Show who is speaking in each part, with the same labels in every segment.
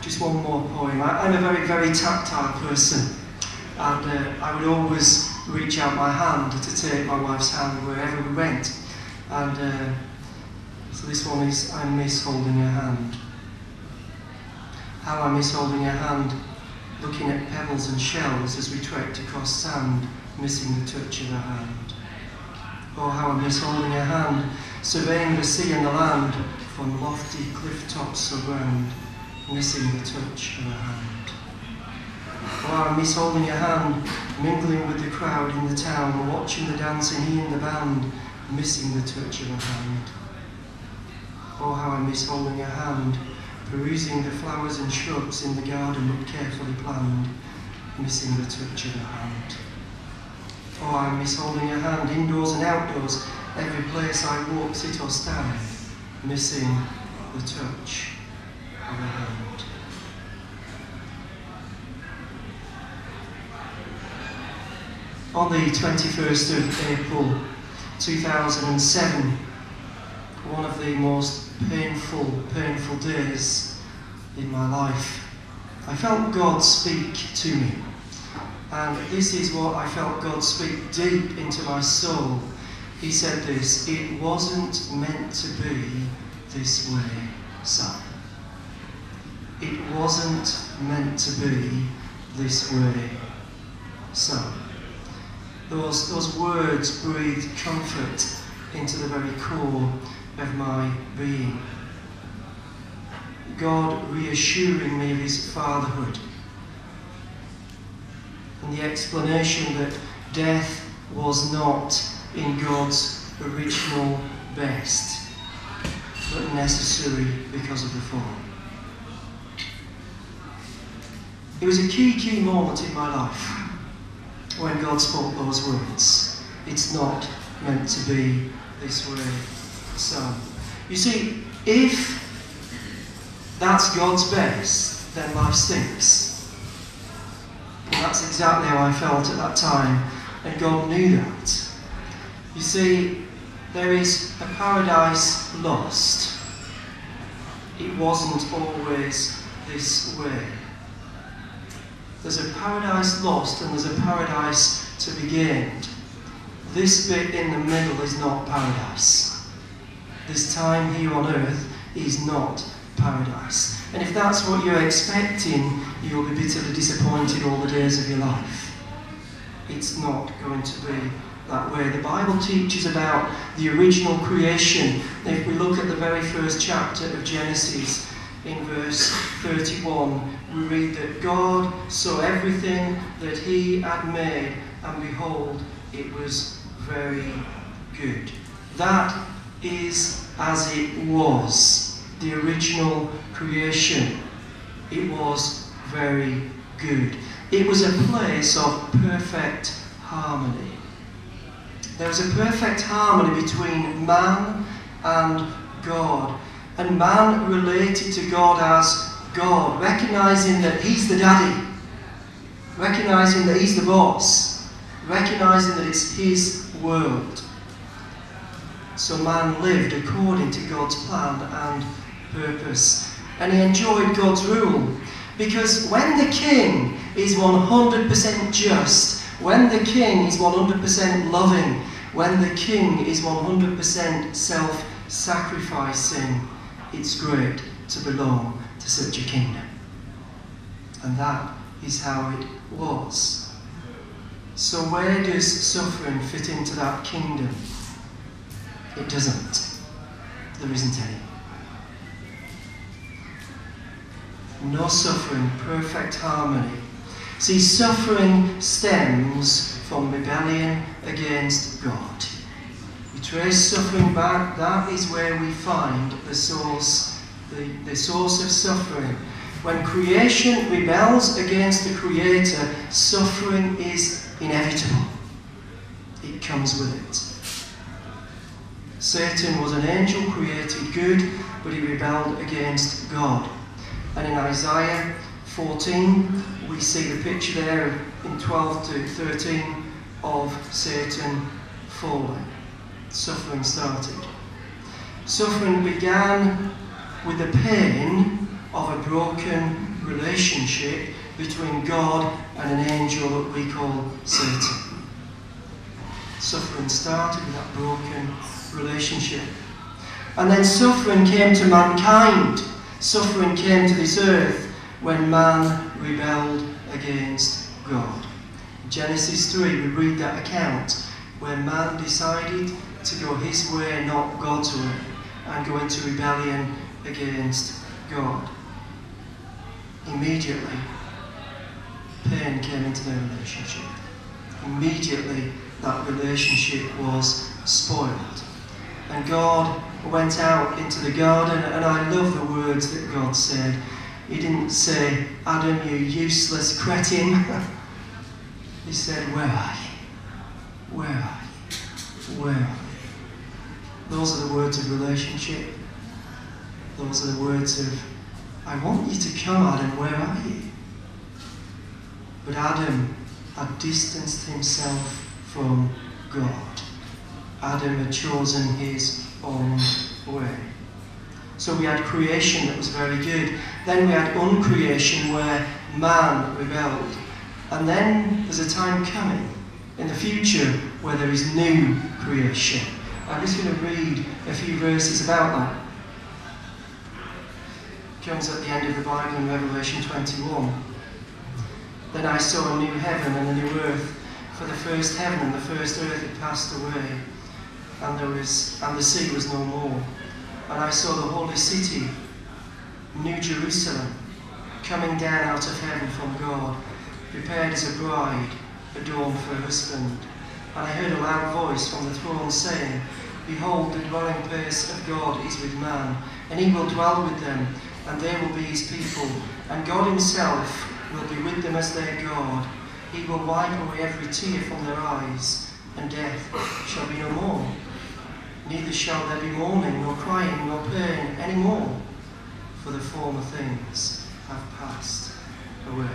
Speaker 1: Just one more poem. I'm a very, very tactile person, and I would always reach out my hand to take my wife's hand wherever we went. And so this one is, I miss holding her hand. How I miss holding her hand, looking at pebbles and shells as we trekked across sand, missing the touch of her hand. Oh, how I miss holding her hand, surveying the sea and the land from lofty cliff tops so grand, missing the touch of her hand. Oh, how I miss holding her hand, mingling with the crowd in the town, watching the dancing, he and the band, missing the touch of her hand. Oh, how I miss holding her hand, perusing the flowers and shrubs in the garden but carefully planned, missing the touch of her hand. Oh, I miss holding her hand, indoors and outdoors, every place I walk, sit or stand, missing the touch of her hand. On the 21st of April 2007, one of the most painful days in my life, I felt God speak to me. And this is what I felt God speak deep into my soul. He said this: "It wasn't meant to be this way, son. It wasn't meant to be this way, son." Those words breathed comfort into the very core of my being. God reassuring me of his fatherhood, and the explanation that death was not in God's original best, but necessary because of the fall. It was a key moment in my life when God spoke those words. It's not meant to be this way, son. You see, if that's God's best, then life stinks. And that's exactly how I felt at that time, and God knew that. You see, there is a paradise lost. It wasn't always this way. There's a paradise lost and there's a paradise to be gained. This bit in the middle is not paradise. This time here on earth is not paradise. And if that's what you're expecting, you'll be bitterly disappointed all the days of your life. It's not going to be that way. The Bible teaches about the original creation. If we look at the very first chapter of Genesis, in verse 31, we read that God saw everything that he had made, and behold, it was very good. That is as it was, the original creation. It was very good. It was a place of perfect harmony. There was a perfect harmony between man and God. And man related to God as God, recognizing that he's the daddy, recognizing that he's the boss, recognizing that it's his world. So man lived according to God's plan and purpose. And he enjoyed God's rule. Because when the king is 100% just, when the king is 100% loving, when the king is 100% self-sacrificing, it's great to belong to such a kingdom. And that is how it was. So where does suffering fit into that kingdom? It doesn't. There isn't any. No suffering, perfect harmony. See, suffering stems from rebellion against God. We trace suffering back. That is where we find the source of suffering. When creation rebels against the Creator, suffering is inevitable. It comes with it. Satan was an angel created good, but he rebelled against God. And in Isaiah 14, we see the picture there in 12 to 13 of Satan falling. Suffering started. Suffering began with the pain of a broken relationship between God and an angel that we call Satan. Suffering started with that broken relationship. And then suffering came to mankind. Suffering came to this earth when man rebelled against God. In Genesis 3, we read that account where man decided to go his way, not God's way, and go into rebellion against God. Immediately, pain came into their relationship. Immediately, that relationship was spoiled. And God went out into the garden, and I love the words that God said. He didn't say, Adam, you useless cretin. He said, where are you? Where are you? Where are you? Those are the words of relationship. Those are the words of, I want you to come, Adam, where are you? But Adam had distanced himself from God. Adam had chosen his own way. So we had creation that was very good. Then we had uncreation where man rebelled. And then there's a time coming in the future where there is new creation. I'm just going to read a few verses about that. It comes at the end of the Bible in Revelation 21. Then I saw a new heaven and a new earth, for the first heaven and the first earth had passed away, and the sea was no more. And I saw the holy city, New Jerusalem, coming down out of heaven from God, prepared as a bride, adorned for her husband. And I heard a loud voice from the throne saying, Behold, the dwelling place of God is with man, and he will dwell with them, and they will be his people, and God himself will be with them as their God. He will wipe away every tear from their eyes, and death shall be no more. Neither shall there be mourning, nor crying, nor pain any more, for the former things have passed away.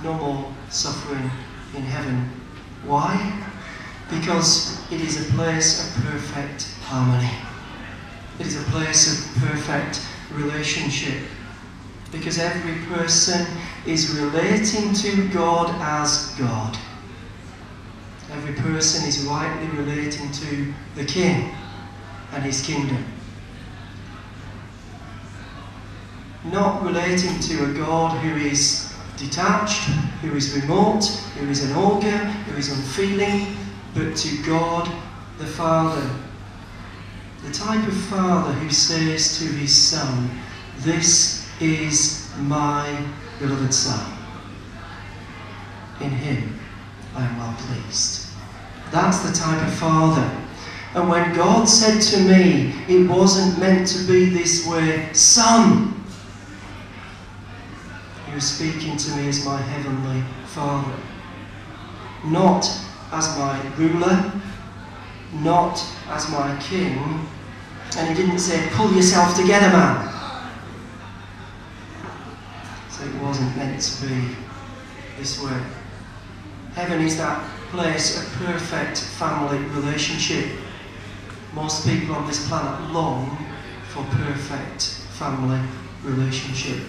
Speaker 1: No more suffering in heaven. Why? Because it is a place of perfect harmony. It is a place of perfect relationship. Because every person is relating to God as God. Every person is rightly relating to the King and his kingdom. Not relating to a God who is detached, who is remote, who is an ogre, who is unfeeling, but to God the Father. The type of father who says to his son, This is my beloved Son. In him I am well pleased. That's the type of father. And when God said to me, it wasn't meant to be this way, Son, he was speaking to me as my heavenly Father. Not as my ruler, not as my king. And he didn't say, pull yourself together, man. So it wasn't meant to be this way. Heaven is that place of perfect family relationship. Most people on this planet long for perfect family relationship.